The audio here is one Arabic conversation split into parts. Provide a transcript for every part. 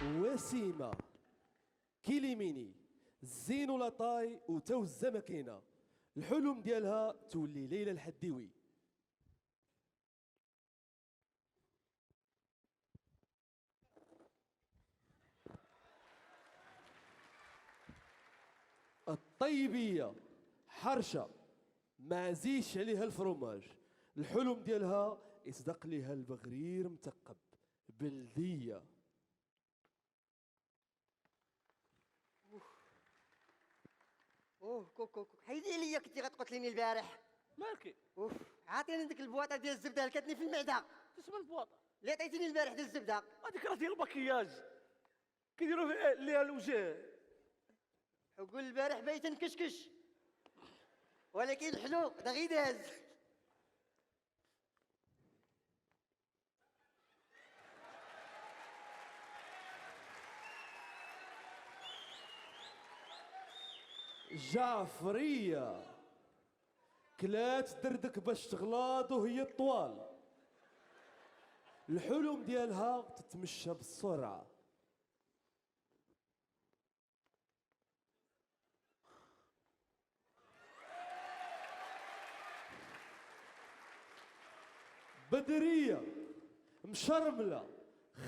وسيمة كيليميني زين ولا طاي وتوزة ماكينة، الحلم ديالها تولي ليلى الحديوي. الطيبية حرشة ما زيش عليها الفروماج، الحلم ديالها يصدق ليها البغرير متقب بلدية. كوك حيدي ليا، كنتي غتقتليني البارح. مالكي؟ عاطيني ديك البواطه ديال الزبده هلكتني في المعده. تسمى البواطه اللي عطيتيني البارح ديال الزبده هذيك راه ديال المكياج كيديروا فيها ليها الوجه. وقول البارح بايت نكشكش، ولكن الحلو دا غير داز. جعفرية كلات دردك باش تغلاض وهي الطوال، الحلم ديالها تتمشى بالسرعة. بدرية مشرملة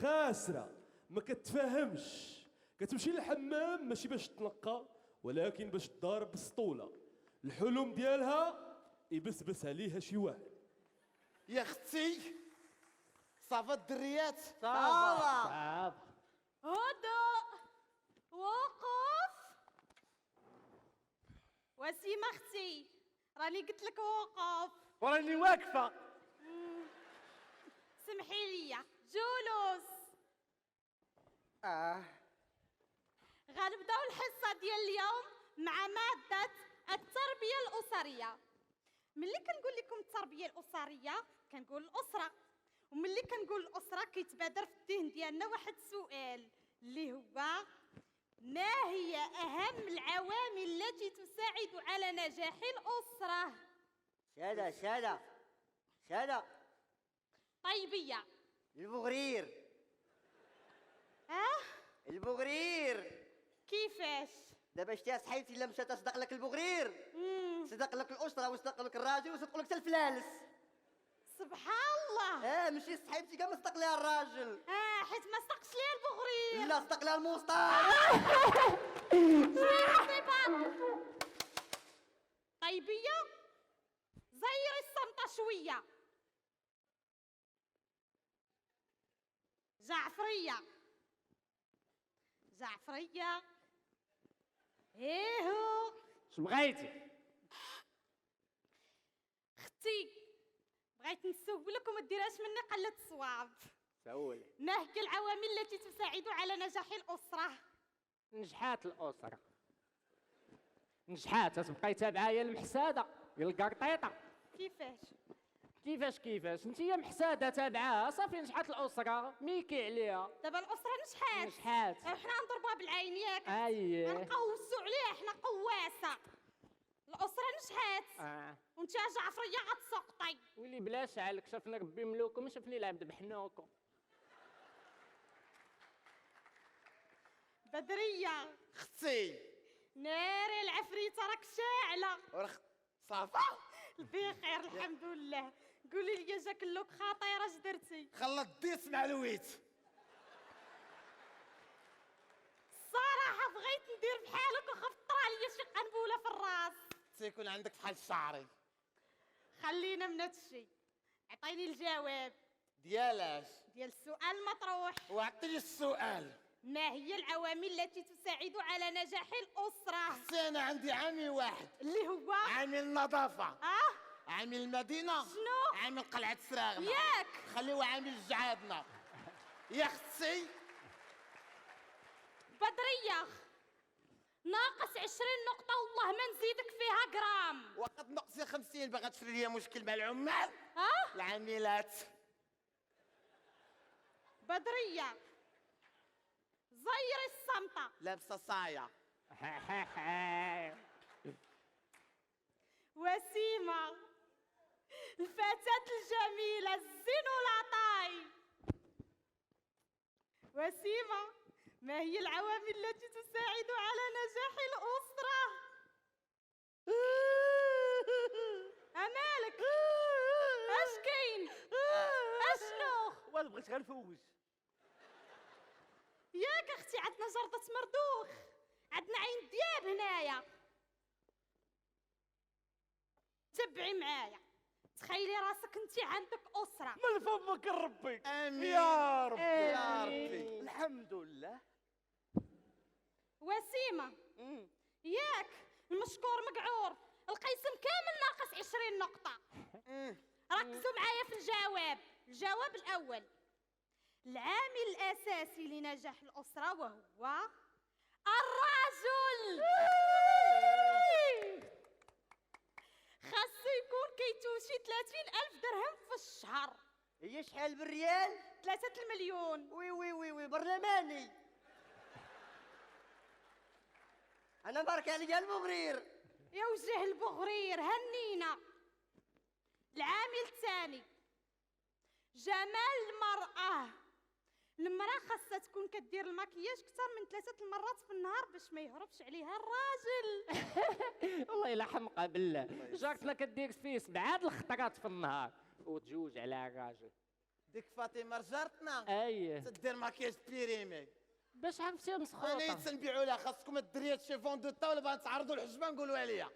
خاسرة ما كتفهمش، كتمشي للحمام ماشي باش تنقى ولكن باش تضارب بالسطولة، الحلم ديالها يبسبس عليها شي واحد. يا اختي صافا الدريات صافا. هدوء، وقف. وسيمة اختي راني قلت لك وقف. وراني واقفه. سمحي لي، جلوس. غنبداو الحصة ديال اليوم مع مادة التربية الأسرية. ملي كنقول لكم التربية الأسرية كنقول الأسرة، وملي كنقول الأسرة كيتبادر في الذهن ديالنا واحد السؤال اللي هو: ما هي أهم العوامل التي تساعد على نجاح الأسرة؟ شادة طيبية. البغرير. البغرير كيفاش؟ دابا شتيها صحيبتي الا مشات تصدق لك البغرير صدق لك الاسره وصدق لك الراجل وصدق لك حتى الفلالس. سبحان الله. ماشي صحيبتي كاع ما صدق لها الراجل. حيت ما صدقش ليا البغرير. لا صدق لها الموسطار. طيبية زيري الصمتة شوية. جعفرية ايهو. اش بغيتي؟ اختي بغيت نسولك وما ديرهاش مني قلة الصواب. سولي. ما هي العوامل التي تساعد على نجاح الأسرة؟ نجحات الأسرة، نجحات تبقاي تابعة يا المحسادة يا القرطيطة. كيفاش انتيا محسادة تابعاها صافي نجحات الأسرة، ميكي عليها. دابا الأسرة نجحات. حنا نضربوها بالعين ياك. أييه نقوسو عليها حنا قواسة. الأسرة نجحات. وانت يا جعفرية غتسقطي. ولي بلاش عليك، شافني ربي ملوكم شافني العبد بحنوكم. بدرية اختي ناري العفريتة راك شاعلة. صافا بخير الحمد لله. قولي لي جاك اللوك خطيرة اش درتي؟ خلط ديس مع الويت. الصراحة بغيت ندير بحالك وخفت طرا ليا شي قنبولة في الراس. تيكون عندك فحال شعري. خلينا من هادشي، عطيني الجواب ديالاش؟ ديال السؤال المطروح. وعطيني السؤال. ما هي العوامل التي تساعد على نجاح الأسرة؟ اختي انا عندي عامل واحد اللي هو عامل النظافة. عامل المدينة. شنو؟ عامل قلعة سراغنا. ياك خليوه عامل الجعادنا. يا اختي بدرية ناقص 20 نقطة والله ما نزيدك فيها جرام. وقد نقصي 50 باغا تشري لي مشكل مع العمال. العاملات. بدرية زيري الصمتة. لابسه صايا. وسيمة الفتاة الجميلة الزين والعطاي. وسيمة، ما هي العوامل التي تساعد على نجاح الأسرة؟ أمالك؟ اش كاين؟ اشنو؟ والله بغيت غير نفوز. ياك اختي عندنا جردة مردوخ، عندنا عين دياب هنايا. تبعي معايا، تخيلي راسك انت عندك أسرة. من فمك ربي. آمين. يا ربي يا آمين. ربي. الحمد لله. وسيمة، ياك المشكور مقعور، القيسم كامل ناقص 20 نقطة. ركزوا معايا في الجواب. الجواب الأول: العامل الأساسي لنجاح الأسرة وهو الرجل. خاصو يكون كيتوشي 30,000 درهم في الشهر. هي شحال بالريال؟ 3 المليون. وي برلماني. انا بارك عليا المغرير. يا وجه البغرير هنينا. العامل الثاني: جمال المرأة. المرأة خاصها تكون كدير المكياج أكثر من 3 المرات في النهار باش ما يهربش عليها الراجل. والله الا حمقى بالله، جارتنا كدير فيه 7 الخطرات في النهار وتجوج على الراجل. ديك فاطمه جارتنا اي تدير ماكياج بيريمي. باش عرفتي انا مسخوطه. تنبيعوا لها، خاصكم الدريات شي فون دو طاوله بغا تعرضوا الحجبه نقولوا عليا.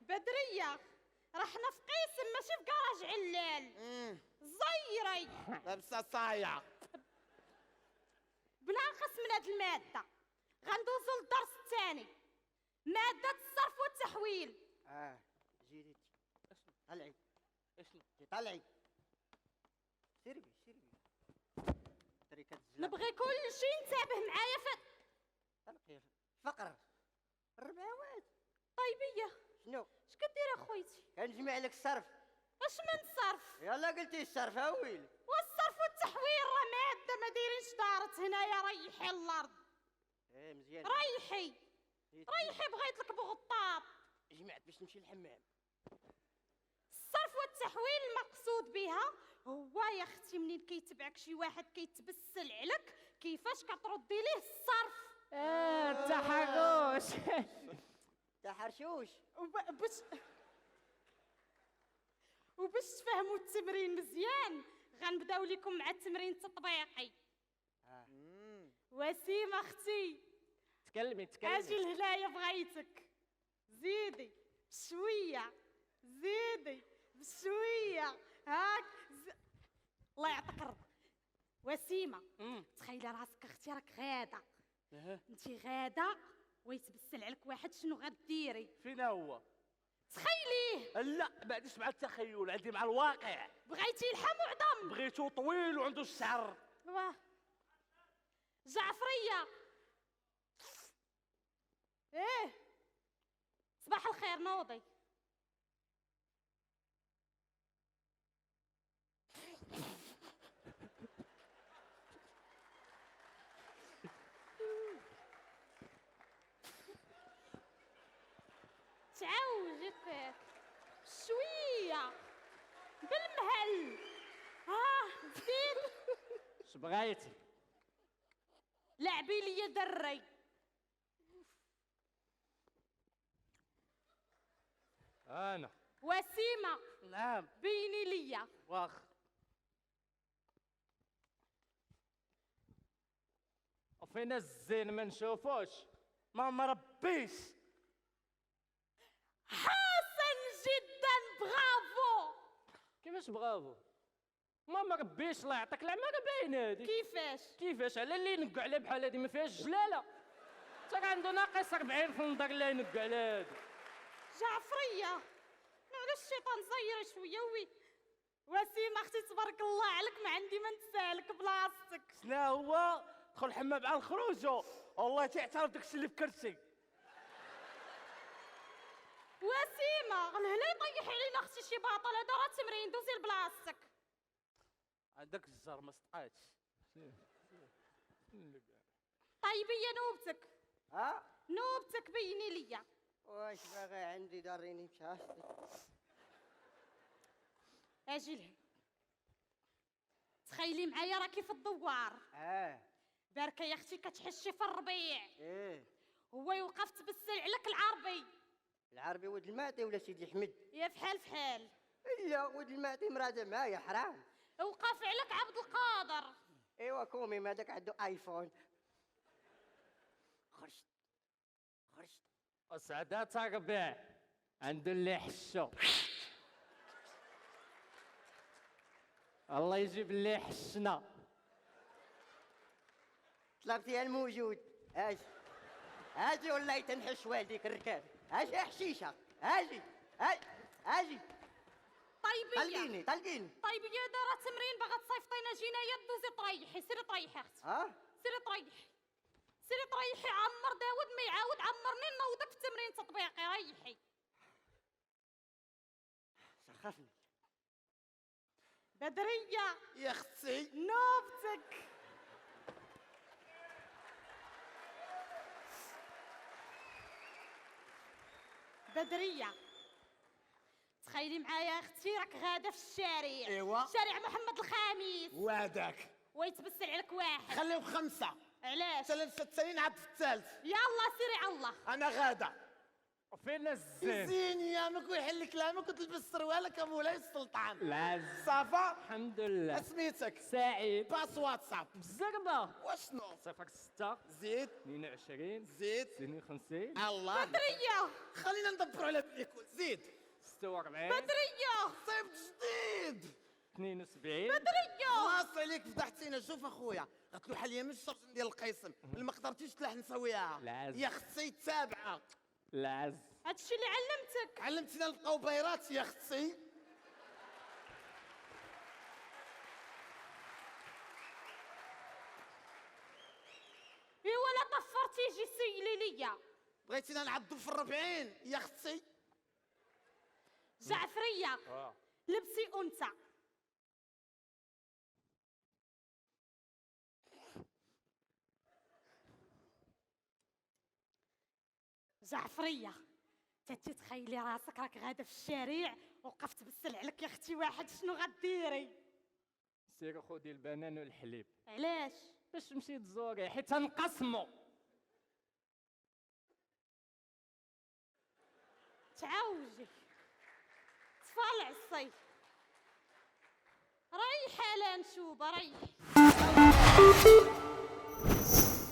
بدرية، رحنا في قسم ماشي في كراج علال. زيري لابسه صايع. بناقص من هاد المادة. غندوزو للدرس الثاني، مادة الصرف والتحويل. جيري طلعي. طلعي. سيربي طريقة الزلاب. نبغي كل شيء ينتبه معايا طلقي فقر الرباوات. طيبية، شنو؟ اش كدير اخويتي؟ كنجمع لك الصرف. اش من صرف؟ يلا قلتي الصرف هاويل. والصرف والتحويل راه مادة ما دايرينش دارت هنايا. ريحي الارض، مزيان. ريحي بغيت لك بغطاط. جمعت باش نمشي للحمام. الصرف والتحويل المقصود بها هو يا اختي منين كيتبعك شي واحد كيتبسل عليك كيفاش كتردي ليه الصرف. التحرش. تحرشوش. وباش تفهموا التمرين مزيان غنبداو لكم مع التمرين التطبيقي. وسيمة اختي، تكلمي اجي لهنايا بغيتك. زيدي بشويه، زيدي بشويه هاك. الله يعطيك الرضا. وسيمة، تخيلي راسك اختي راك غاده. انتي غاده ويتبسل عليك واحد، شنو غديري؟ فينا هو؟ تخيليه. لا بعدش مع التخيل، عندي مع الواقع. بغيتي لحم وعظم؟ بغيتو طويل وعنده الشعر. واه جعفرية. ايه صباح الخير نوضي. تعوجك شوية بالمهل. زيد. اش بغيتي؟ لعبي لي دري. انا وسيمة، نعم. بيني ليا. واخ وفين الزين ما نشوفوش؟ ما مربيش. حسن جدا، برافو. كيفاش برافو؟ ما مربيش الله يعطيك العمر. باين هادي. كيفاش على اللي ينقوا عليه بحال هادي ما فيهاش جلاله. تا عنده ناقص 40 في النظر اللي ينقوا على هادي. جعفرية، على الشيطان زيري شوية. وسيمة اختي تبارك الله عليك، ما عندي ما نسالك بلاصتك. شنو هو؟ دخل الحمام مع الخروج والله تعترف داكشي اللي في كرسي. وسيمة، الهلا يطيح علينا اختي شي باطل. هذا راه التمرين، دوزي لبلاصتك. عندك الزهر ما سطعتش. طيبية نوبتك. ها؟ نوبتك بيني ليا. واش باغي عندي داريني بشهاستي؟ اجي لهنا. تخيلي معايا راكي في الدوار، باركه يا اختي كتحشي في الربيع، هو يوقف تبسل عليك العربي. العربي ولد المعطي ولا سيدي حمد؟ يا فحال فحال. لا ولد المعطي مراده معايا حرام. وقف عليك عبد القادر. ايوا كومي ما داك عنده ايفون. خرجت وسعدات ربيع عنده اللي حشو. الله يجيب اللي يحشنا. طلبتيها الموجود. اجي والله تنحش والديك الركاب. اجي حشيشه. اجي. طيبيه طلقيني. طيبيه دايره تمرين باغا تصيفطينا جنايه دوزي طريحي. سيري طريحي اختي. سيري طريحي عمر داود ما يعاود عمرني نوضك في التمرين تطبيقي. ريحي سخفني. بدريه يا اختي نوبتك. بدريه تخيلي معايا اختي راك غاده في الشارع. ايوا شارع محمد الخامس وهداك ويتبسل عليك واحد. خليهم 5. علاش؟ ثلاثة التانيين عاد في الثالث. يلا سيري على الله. انا غاده. وفين الزين؟ زين يامك ويحل كلامك وتلبس سروالك يا مولاي السلطان. العز صافا الحمد لله. سميتك؟ سعيد. باس واتساب. بالزربه. واشنو؟ 06 زيد 22 زيد 52 الله. بدريه خلينا ندبروا على بيكون. زيد 46 بدريه صيب جديد. 72 بدريه. خلاص عليك فضحتينا. شوف اخويا قتلوا حاليا من الشرجم ديال القيسم ما قدرتيش تلاح نسويها. العز. يا اختي تابعه. العز. هادشي اللي علمتك. علمتينا نلقاو بيرات يا اختي. ايوا لا طفرتي جي سيلي ليا. بغيتينا نعضوا في 40 يا اختي. جعفريه لبسي انثى. جعفريه تتي تخيلي راسك راك غاده في الشارع وقفت تبسل عليك يا اختي واحد. شنو غديري؟ سيري خذي البنان والحليب. علاش؟ باش تمشي تزوري حيت تنقسموا. تعاوجي تفال عصي. ريح لا نشوبه ريح.